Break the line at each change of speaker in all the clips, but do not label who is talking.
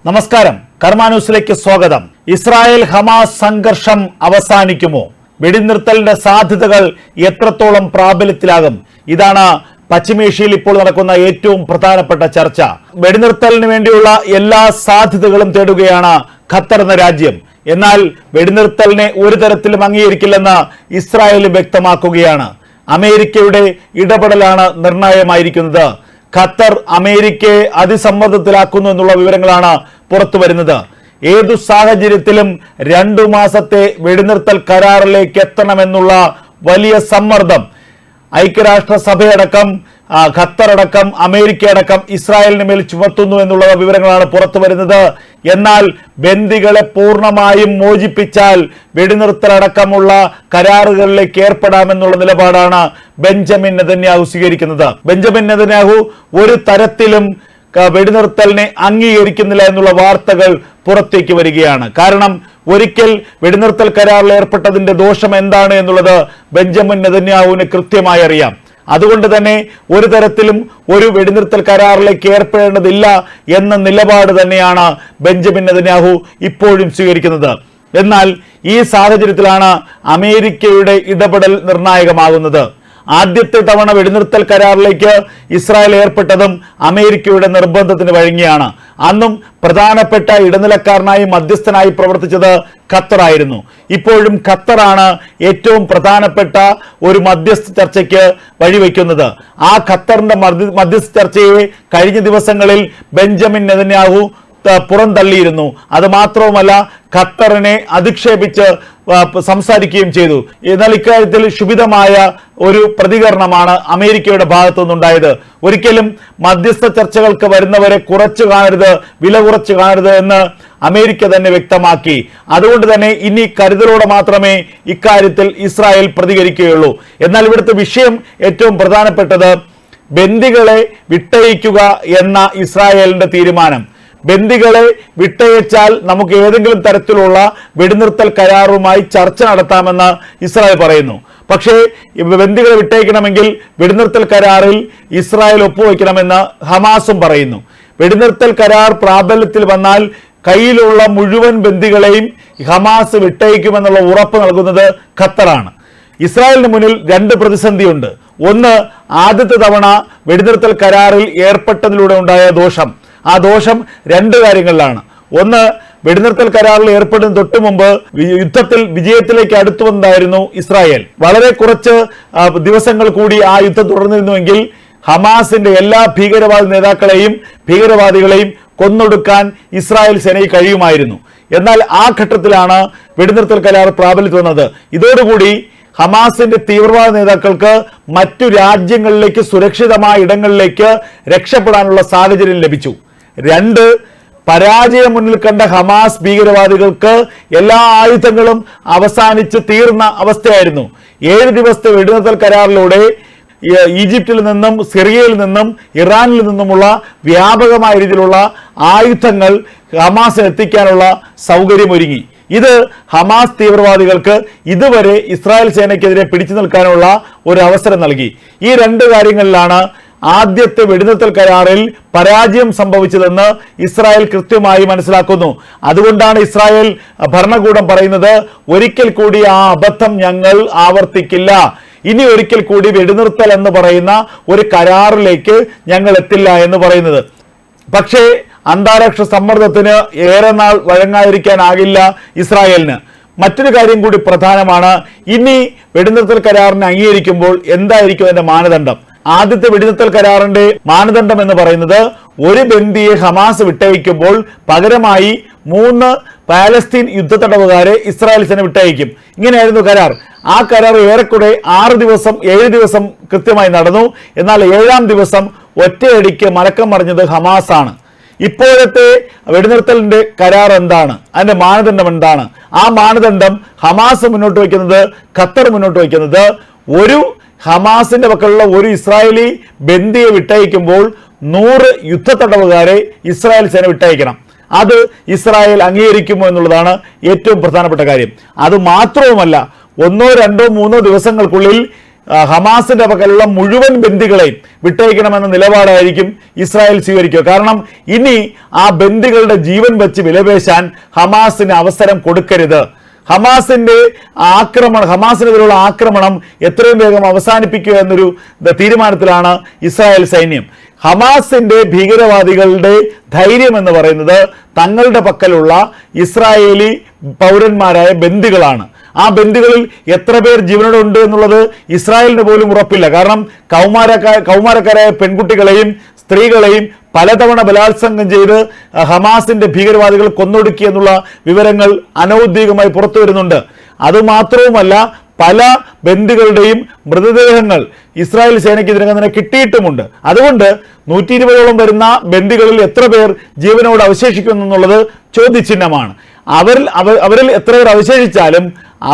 നമസ്കാരം, കർമ്മ ന്യൂസിലേക്ക് സ്വാഗതം. ഇസ്രായേൽ ഹമാസ് സംഘർഷം അവസാനിക്കുമോ? വെടിനിർത്തലിന്റെ സാധ്യതകൾ എത്രത്തോളം പ്രാബല്യത്തിലാകും? ഇതാണ് പശ്ചിമേഷ്യയിൽ ഇപ്പോൾ നടക്കുന്ന ഏറ്റവും പ്രധാനപ്പെട്ട ചർച്ച. വെടിനിർത്തലിന് വേണ്ടിയുള്ള എല്ലാ സാധ്യതകളും തേടുകയാണ് ഖത്തർ എന്ന രാജ്യം. എന്നാൽ വെടിനിർത്തലിനെ ഒരു തരത്തിലും അംഗീകരിക്കില്ലെന്ന് ഇസ്രായേൽ വ്യക്തമാക്കുകയാണ്. അമേരിക്കയുടെ ഇടപെടലാണ് നിർണായകമായിരിക്കുന്നത്. ഖത്തർ അമേരിക്കയെ അതിസമ്മർദ്ദത്തിലാക്കുന്നു എന്നുള്ള വിവരങ്ങളാണ് പുറത്തു വരുന്നത്. ഏതു സാഹചര്യത്തിലും 2 മാസത്തെ വെടിനിർത്തൽ കരാറിലേക്ക് എത്തണമെന്നുള്ള വലിയ സമ്മർദ്ദം ഐക്യരാഷ്ട്രസഭയടക്കം ഖത്തറടക്കം അമേരിക്കയടക്കം ഇസ്രായേലിന് മേൽ ചുമത്തുന്നു എന്നുള്ള വിവരങ്ങളാണ് പുറത്തു വരുന്നത്. എന്നാൽ ബന്ദികളെ പൂർണ്ണമായും മോചിപ്പിച്ചാൽ വെടിനിർത്തലടക്കമുള്ള കരാറുകളിലേക്ക് ഏർപ്പെടാമെന്നുള്ള നിലപാടാണ് ബെഞ്ചമിൻ നെതന്യാഹു സ്വീകരിക്കുന്നത്. ബെഞ്ചമിൻ നെതന്യാഹു ഒരു തരത്തിലും വെടിനിർത്തലിനെ അംഗീകരിക്കുന്നില്ല എന്നുള്ള വാർത്തകൾ പുറത്തേക്ക് വരികയാണ്. കാരണം ഒരിക്കൽ വെടിനിർത്തൽ കരാറിൽ ഏർപ്പെട്ടതിന്റെ ദോഷം എന്താണ് എന്നുള്ളത് ബെഞ്ചമിൻ നെതന്യാഹുവിന് കൃത്യമായി അറിയാം. അതുകൊണ്ട് തന്നെ ഒരു തരത്തിലും ഒരു വെടിനിർത്തൽ കരാറിലേക്ക് ഏർപ്പെടേണ്ടതില്ല എന്ന നിലപാട് തന്നെയാണ് ബെഞ്ചമിൻ നെതന്യാഹു ഇപ്പോഴും സ്വീകരിക്കുന്നത്. എന്നാൽ ഈ സാഹചര്യത്തിലാണ് അമേരിക്കയുടെ ഇടപെടൽ നിർണായകമാകുന്നത്. ആദ്യത്തെ തവണ വെടിനിർത്തൽ കരാറിലേക്ക് ഇസ്രായേൽ ഏർപ്പെട്ടതും അമേരിക്കയുടെ നിർബന്ധത്തിന് വഴങ്ങിയാണ്. അന്നും പ്രധാനപ്പെട്ട ഇടനിലക്കാരനായി മധ്യസ്ഥനായി പ്രവർത്തിച്ചത് ഖത്തറായിരുന്നു. ഇപ്പോഴും ഖത്തറാണ് ഏറ്റവും പ്രധാനപ്പെട്ട ഒരു മധ്യസ്ഥ ചർച്ചയ്ക്ക് വഴിവെക്കുന്നത്. ആ ഖത്തറിന്റെ മധ്യസ്ഥ ചർച്ചയെ കഴിഞ്ഞ ദിവസങ്ങളിൽ ബെഞ്ചമിൻ നെതന്യാഹു പുറന്തള്ളിയിരുന്നു. അത് മാത്രവുമല്ല, ഖത്തറിനെ അധിക്ഷേപിച്ച് സംസാരിക്കുകയും ചെയ്തു. എന്നാൽ ഇക്കാര്യത്തിൽ ക്ഷുഭിതമായ ഒരു പ്രതികരണമാണ് അമേരിക്കയുടെ ഭാഗത്തു നിന്നുണ്ടായത്. ഒരിക്കലും മധ്യസ്ഥ ചർച്ചകൾക്ക് വരുന്നവരെ കുറച്ചു കാണരുത്, വില കുറച്ച് കാണരുത് എന്ന് അമേരിക്ക തന്നെ വ്യക്തമാക്കി. അതുകൊണ്ട് തന്നെ ഇനി കരുതലോടെ മാത്രമേ ഇക്കാര്യത്തിൽ ഇസ്രായേൽ പ്രതികരിക്കുകയുള്ളൂ. എന്നാൽ ഇവിടുത്തെ വിഷയം ഏറ്റവും പ്രധാനപ്പെട്ടത് ബന്ദികളെ വിട്ടയക്കുക എന്ന ഇസ്രായേലിന്റെ തീരുമാനം. ബന്ദികളെ വിട്ടയച്ചാൽ നമുക്ക് ഏതെങ്കിലും തരത്തിലുള്ള വെടിനിർത്തൽ കരാറുമായി ചർച്ച നടത്താമെന്ന് ഇസ്രായേൽ പറയുന്നു. പക്ഷേ ബന്ദികളെ വിട്ടയക്കണമെങ്കിൽ വെടിനിർത്തൽ കരാറിൽ ഇസ്രായേൽ ഒപ്പുവെക്കണമെന്ന് ഹമാസും പറയുന്നു. വെടിനിർത്തൽ കരാർ പ്രാബല്യത്തിൽ വന്നാൽ കയ്യിലുള്ള മുഴുവൻ ബന്ദികളെയും ഹമാസ് വിട്ടയക്കുമെന്നുള്ള ഉറപ്പ് നൽകുന്നത് ഖത്തറാണ്. ഇസ്രായേലിന് മുന്നിൽ 2 പ്രതിസന്ധിയുണ്ട്. ഒന്ന്, ആദ്യത്തെ തവണ വെടിനിർത്തൽ കരാറിൽ ഏർപ്പെട്ടതിലൂടെ ഉണ്ടായ ദോഷം. ആ ദോഷം 2 കാര്യങ്ങളിലാണ്. ഒന്ന്, വെടിനിർത്തൽ കരാറിൽ ഏർപ്പെടുന്ന തൊട്ടു മുമ്പ് യുദ്ധത്തിൽ വിജയത്തിലേക്ക് അടുത്തു വന്നതായിരുന്നു ഇസ്രായേൽ. വളരെ കുറച്ച് ദിവസങ്ങൾ കൂടി ആ യുദ്ധം തുടർന്നിരുന്നുവെങ്കിൽ ഹമാസിന്റെ എല്ലാ ഭീകരവാദ നേതാക്കളെയും ഭീകരവാദികളെയും കൊന്നൊടുക്കാൻ ഇസ്രായേൽ സേനയ്ക്ക് കഴിയുമായിരുന്നു. എന്നാൽ ആ ഘട്ടത്തിലാണ് വെടിനിർത്തൽ കരാർ പ്രാബല്യത്തിൽ വന്നത്. ഇതോടുകൂടി ഹമാസിന്റെ തീവ്രവാദ നേതാക്കൾക്ക് മറ്റു രാജ്യങ്ങളിലേക്ക് സുരക്ഷിതമായ ഇടങ്ങളിലേക്ക് രക്ഷപ്പെടാനുള്ള സാഹചര്യം ലഭിച്ചു. 2, പരാജയം മുന്നിൽ കണ്ട ഹമാസ് ഭീകരവാദികൾക്ക് എല്ലാ ആയുധങ്ങളും അവസാനിച്ച് തീർന്ന അവസ്ഥയായിരുന്നു. 7 ദിവസത്തെ വെടിനിർത്തൽ കരാറിലൂടെ ഈജിപ്തിൽ നിന്നും സിറിയയിൽ നിന്നും ഇറാനിൽ നിന്നുമുള്ള വ്യാപകമായ രീതിയിലുള്ള ആയുധങ്ങൾ ഹമാസിന് എത്തിക്കാനുള്ള സൗകര്യമൊരുങ്ങി. ഇത് ഹമാസ് തീവ്രവാദികൾക്ക് ഇതുവരെ ഇസ്രായേൽ സേനയ്ക്കെതിരെ പിടിച്ചു നിൽക്കാനുള്ള ഒരു അവസരം നൽകി. ഈ 2 കാര്യങ്ങളിലാണ് ആദ്യത്തെ വെടിനിർത്തൽ കരാറിൽ പരാജയം സംഭവിച്ചതെന്ന് ഇസ്രായേൽ കൃത്യമായി മനസ്സിലാക്കുന്നു. അതുകൊണ്ടാണ് ഇസ്രായേൽ ഭരണകൂടം പറയുന്നത്, ഒരിക്കൽ കൂടി ആ അബദ്ധം ഞങ്ങൾ ആവർത്തിക്കില്ല, ഇനി ഒരിക്കൽ കൂടി വെടിനിർത്തൽ എന്ന് പറയുന്ന ഒരു കരാറിലേക്ക് ഞങ്ങൾ എത്തില്ല എന്ന് പറയുന്നത്. പക്ഷേ അന്താരാഷ്ട്ര സമ്മർദ്ദത്തിന് ഏറെ നാൾ വഴങ്ങാതിരിക്കാനാകില്ല ഇസ്രായേലിന്. മറ്റൊരു കാര്യം കൂടി പ്രധാനമാണ്. ഇനി വെടിനിർത്തൽ കരാറിനെ അംഗീകരിക്കുമ്പോൾ എന്തായിരിക്കും അതിന്റെ മാനദണ്ഡം? ആദ്യത്തെ വെടിനിർത്തൽ കരാറിന്റെ മാനദണ്ഡം എന്ന് പറയുന്നത്, ഒരു ബന്ദിയെ ഹമാസ് വിട്ടയക്കുമ്പോൾ പകരമായി 3 പാലസ്തീൻ യുദ്ധത്തടവുകാരെ ഇസ്രായേൽ സേന വിട്ടയക്കും. ഇങ്ങനെയായിരുന്നു കരാർ. ആ കരാർ ഏറെക്കുറെ 6 ദിവസം 7 ദിവസം കൃത്യമായി നടന്നു. എന്നാൽ 7ാം ദിവസം ഒറ്റയടിക്ക് മലക്കം മറിഞ്ഞത് ഹമാസ് ആണ്. ഇപ്പോഴത്തെ വെടിനിർത്തലിന്റെ കരാർ എന്താണ്? അതിന്റെ മാനദണ്ഡം എന്താണ്? ആ മാനദണ്ഡം ഹമാസ് മുന്നോട്ട് വയ്ക്കുന്നത്, ഖത്തർ മുന്നോട്ട് വയ്ക്കുന്നത്, ഒരു ഹമാസിന്റെ പക്കലുള്ള ഒരു ഇസ്രായേലി ബന്ദിയെ വിട്ടയക്കുമ്പോൾ 100 യുദ്ധത്തടവുകാരെ ഇസ്രായേൽ സേന വിട്ടയക്കണം. അത് ഇസ്രായേൽ അംഗീകരിക്കുമോ എന്നുള്ളതാണ് ഏറ്റവും പ്രധാനപ്പെട്ട കാര്യം. അത് മാത്രവുമല്ല, 1, 2, 3 ദിവസങ്ങൾക്കുള്ളിൽ ഹമാസിന്റെ പക്കലുള്ള മുഴുവൻ ബന്ദികളെയും വിട്ടയക്കണമെന്ന നിലപാടായിരിക്കും ഇസ്രായേൽ സ്വീകരിക്കുക. കാരണം ഇനി ആ ബന്ദികളുടെ ജീവൻ വെച്ച് വിലപേശാൻ ഹമാസിന് അവസരം കൊടുക്കരുത്. ഹമാസിനെതിരെയുള്ള ആക്രമണം എത്രയും വേഗം അവസാനിപ്പിക്കുക എന്നൊരു തീരുമാനത്തിലാണ് ഇസ്രായേൽ സൈന്യം. ഹമാസിന്റെ ഭീകരവാദികളുടെ ധൈര്യം എന്ന് പറയുന്നത് തങ്ങളുടെ പക്കലുള്ള ഇസ്രായേലി പൗരന്മാരായ ബന്ദികളാണ്. ആ ബന്ദികളിൽ എത്ര പേർ ജീവനോടെ ഉണ്ട് എന്നുള്ളത് ഇസ്രായേലിന് പോലും ഉറപ്പില്ല. കാരണം കൗമാരക്കാരായ പെൺകുട്ടികളെയും സ്ത്രീകളെയും പലതവണ ബലാത്സംഗം ചെയ്ത് ഹമാസിന്റെ ഭീകരവാദികൾ കൊന്നൊടുക്കി എന്നുള്ള വിവരങ്ങൾ അനൗദ്യോഗികമായി പുറത്തു വരുന്നുണ്ട്. അതുമാത്രവുമല്ല, പല ബന്ദികളുടെയും മൃതദേഹങ്ങൾ ഇസ്രായേൽ സേനയ്ക്ക് ഇതിനകം തന്നെ കിട്ടിയിട്ടുമുണ്ട്. അതുകൊണ്ട് 120ഓളം വരുന്ന ബന്ദികളിൽ എത്ര പേർ ജീവനോട് അവശേഷിക്കുന്നു എന്നുള്ളത് ചോദ്യചിഹ്നമാണ്. അവരിൽ എത്ര പേർ അവശേഷിച്ചാലും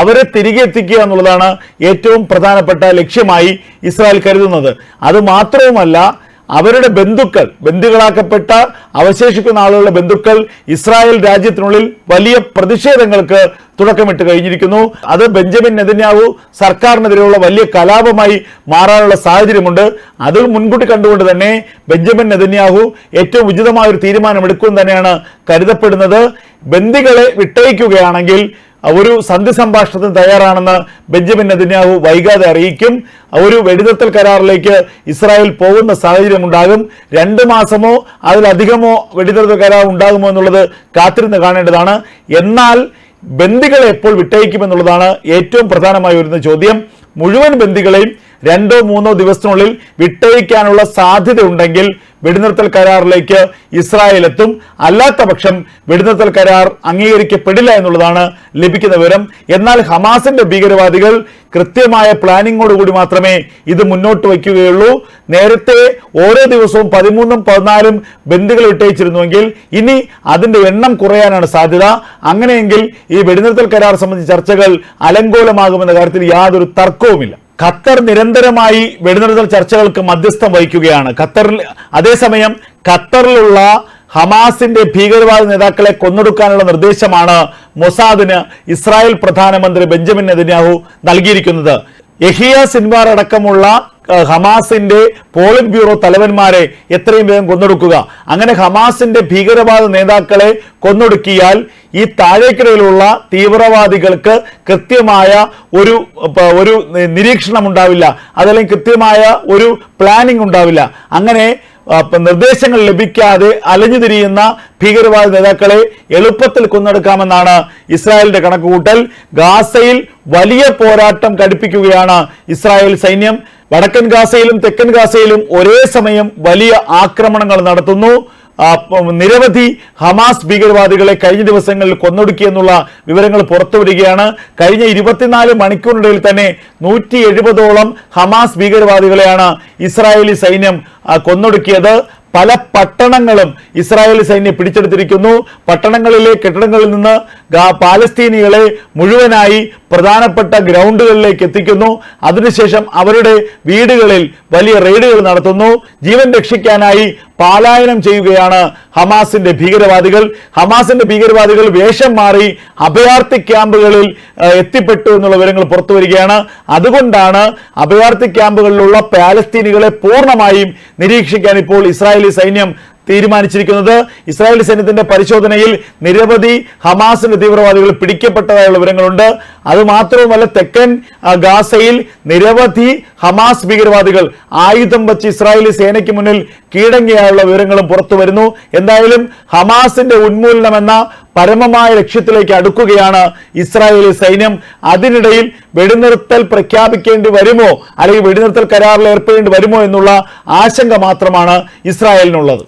അവരെ തിരികെ എത്തിക്കുക എന്നുള്ളതാണ് ഏറ്റവും പ്രധാനപ്പെട്ട ലക്ഷ്യമായി ഇസ്രായേൽ കരുതുന്നത്. അതുമാത്രവുമല്ല, അവരുടെ ബന്ധുക്കളാക്കപ്പെട്ട അവശേഷിക്കുന്ന ആളുകളുടെ ബന്ധുക്കൾ ഇസ്രായേൽ രാജ്യത്തിനുള്ളിൽ വലിയ പ്രതിഷേധങ്ങൾക്ക് തുടക്കമിട്ട് കഴിഞ്ഞിരിക്കുന്നു. അത് ബെഞ്ചമിൻ നെതന്യാഹു സർക്കാരിനെതിരെയുള്ള വലിയ കലാപമായി മാറാനുള്ള സാഹചര്യമുണ്ട്. അത് മുൻകൂട്ടി കണ്ടുകൊണ്ട് തന്നെ ബെഞ്ചമിൻ നെതന്യാഹു ഏറ്റവും ഉചിതമായ ഒരു തീരുമാനമെടുക്കും തന്നെയാണ് കരുതപ്പെടുന്നത്. ബന്ദികളെ വിട്ടയക്കുകയാണെങ്കിൽ ഒരു സന്ധി സംഭാഷണത്തിന് തയ്യാറാണെന്ന് ബെഞ്ചമിൻ നെതന്യാഹു വൈകാതെ അറിയിക്കും. ഒരു വെടിനിർത്തൽ കരാറിലേക്ക് ഇസ്രായേൽ പോകുന്ന സാഹചര്യം ഉണ്ടാകും. 2 മാസമോ അതിലധികമോ വെടിനിർത്തൽ കരാർ ഉണ്ടാകുമോ എന്നുള്ളത് കാത്തിരുന്ന് കാണേണ്ടതാണ്. എന്നാൽ ബന്ദികളെ എപ്പോൾ വിട്ടയക്കുമെന്നുള്ളതാണ് ഏറ്റവും പ്രധാനമായി വരുന്ന ചോദ്യം. മുഴുവൻ ബന്ദികളെയും 2-3 ദിവസത്തിനുള്ളിൽ വിട്ടയക്കാനുള്ള സാധ്യത ഉണ്ടെങ്കിൽ വെടിനിർത്തൽ കരാറിലേക്ക് ഇസ്രായേൽ എത്തും. അല്ലാത്ത പക്ഷം വെടിനിർത്തൽ കരാർ അംഗീകരിക്കപ്പെടില്ല എന്നുള്ളതാണ് ലഭിക്കുന്ന വിവരം. എന്നാൽ ഹമാസിന്റെ ഭീകരവാദികൾ കൃത്യമായ പ്ലാനിങ്ങോടുകൂടി മാത്രമേ ഇത് മുന്നോട്ട് വയ്ക്കുകയുള്ളൂ. നേരത്തെ ഓരോ ദിവസവും 13-14 ബന്ദികൾ വിട്ടയച്ചിരുന്നുവെങ്കിൽ ഇനി അതിന്റെ എണ്ണം കുറയാനാണ് സാധ്യത. അങ്ങനെയെങ്കിൽ ഈ വെടിനിർത്തൽ കരാർ സംബന്ധിച്ച ചർച്ചകൾ അലങ്കോലമാകുമെന്ന കാര്യത്തിൽ യാതൊരു തർക്കവുമില്ല. ഖത്തർ നിരന്തരമായി വെടിനിർത്തൽ ചർച്ചകൾക്ക് മധ്യസ്ഥം വഹിക്കുകയാണ്. അതേസമയം ഖത്തറിലുള്ള ഹമാസിന്റെ ഭീകരവാദ നേതാക്കളെ കൊന്നൊടുക്കാനുള്ള നിർദ്ദേശമാണ് മൊസാദിന് ഇസ്രായേൽ പ്രധാനമന്ത്രി ബെഞ്ചമിൻ നെതന്യാഹു നൽകിയിരിക്കുന്നത്. യഹിയ സിൻവാർ അടക്കമുള്ള ഹമാസിന്റെ പോളിറ്റ് ബ്യൂറോ തലവന്മാരെ എത്രയും വേഗം കൊന്നൊടുക്കുക. അങ്ങനെ ഹമാസിന്റെ ഭീകരവാദ നേതാക്കളെ കൊന്നൊടുക്കിയാൽ ഈ താഴേക്കിടയിലുള്ള തീവ്രവാദികൾക്ക് കൃത്യമായ ഒരു നിരീക്ഷണം ഉണ്ടാവില്ല, അതല്ലെങ്കിൽ കൃത്യമായ ഒരു പ്ലാനിംഗ് ഉണ്ടാവില്ല. അങ്ങനെ നിർദ്ദേശങ്ങൾ ലഭിക്കാതെ അലഞ്ഞു തിരിയുന്ന ഭീകരവാദ നേതാക്കളെ എളുപ്പത്തിൽ കൊന്നൊടുക്കാമെന്നാണ് ഇസ്രായേലിന്റെ കണക്കുകൂട്ടൽ. ഗാസയിൽ വലിയ പോരാട്ടം ഘടിപ്പിക്കുകയാണ് ഇസ്രായേൽ സൈന്യം. വടക്കൻ ഗാസയിലും തെക്കൻ ഗാസയിലും ഒരേ സമയം വലിയ ആക്രമണങ്ങൾ നടത്തുന്നു. നിരവധി ഹമാസ് ഭീകരവാദികളെ കഴിഞ്ഞ ദിവസങ്ങളിൽ കൊന്നൊടുക്കിയെന്നുള്ള വിവരങ്ങൾ പുറത്തുവരികയാണ്. കഴിഞ്ഞ 24 മണിക്കൂറിനിടയിൽ തന്നെ 170ഓളം ഹമാസ് ഭീകരവാദികളെയാണ് ഇസ്രായേലി സൈന്യം കൊന്നൊടുക്കിയത്. പല പട്ടണങ്ങളും ഇസ്രായേലി സൈന്യം പിടിച്ചെടുത്തിരിക്കുന്നു. പട്ടണങ്ങളിലെ കെട്ടിടങ്ങളിൽ നിന്ന് പാലസ്തീനികളെ മുഴുവനായി പ്രധാനപ്പെട്ട ഗ്രൗണ്ടുകളിലേക്ക് എത്തിക്കുന്നു. അതിനുശേഷം അവരുടെ വീടുകളിൽ വലിയ റെയ്ഡുകൾ നടത്തുന്നു. ജീവൻ രക്ഷിക്കാനായി പലായനം ചെയ്യുകയാണ് ഹമാസിന്റെ ഭീകരവാദികൾ വേഷം മാറി അഭയാർത്ഥി ക്യാമ്പുകളിൽ എത്തിപ്പെട്ടു എന്നുള്ള വിവരങ്ങൾ പുറത്തു വരികയാണ്. അതുകൊണ്ടാണ് അഭയാർത്ഥി ക്യാമ്പുകളിലുള്ള പാലസ്തീനികളെ പൂർണ്ണമായും നിരീക്ഷിക്കാൻ ഇപ്പോൾ ഇസ്രായേലി സൈന്യം തീരുമാനിച്ചിരിക്കുന്നത്. ഇസ്രായേലി സൈന്യത്തിന്റെ പരിശോധനയിൽ നിരവധി ഹമാസിന്റെ തീവ്രവാദികൾ പിടിക്കപ്പെട്ടതായുള്ള വിവരങ്ങളുണ്ട്. അതുമാത്രവുമല്ല, തെക്കൻ ഗാസയിൽ നിരവധി ഹമാസ് ഭീകരവാദികൾ ആയുധം വച്ച് ഇസ്രായേലി സേനയ്ക്ക് മുന്നിൽ കീഴടങ്ങിയായുള്ള വിവരങ്ങളും പുറത്തു വരുന്നു. എന്തായാലും ഹമാസിന്റെ ഉന്മൂലനം എന്ന പരമമായ ലക്ഷ്യത്തിലേക്ക് അടുക്കുകയാണ് ഇസ്രായേലി സൈന്യം. അതിനിടയിൽ വെടിനിർത്തൽ പ്രഖ്യാപിക്കേണ്ടി വരുമോ, അല്ലെങ്കിൽ വെടിനിർത്തൽ കരാറിൽ ഏർപ്പെടേണ്ടി വരുമോ എന്നുള്ള ആശങ്ക മാത്രമാണ് ഇസ്രായേലിനുള്ളത്.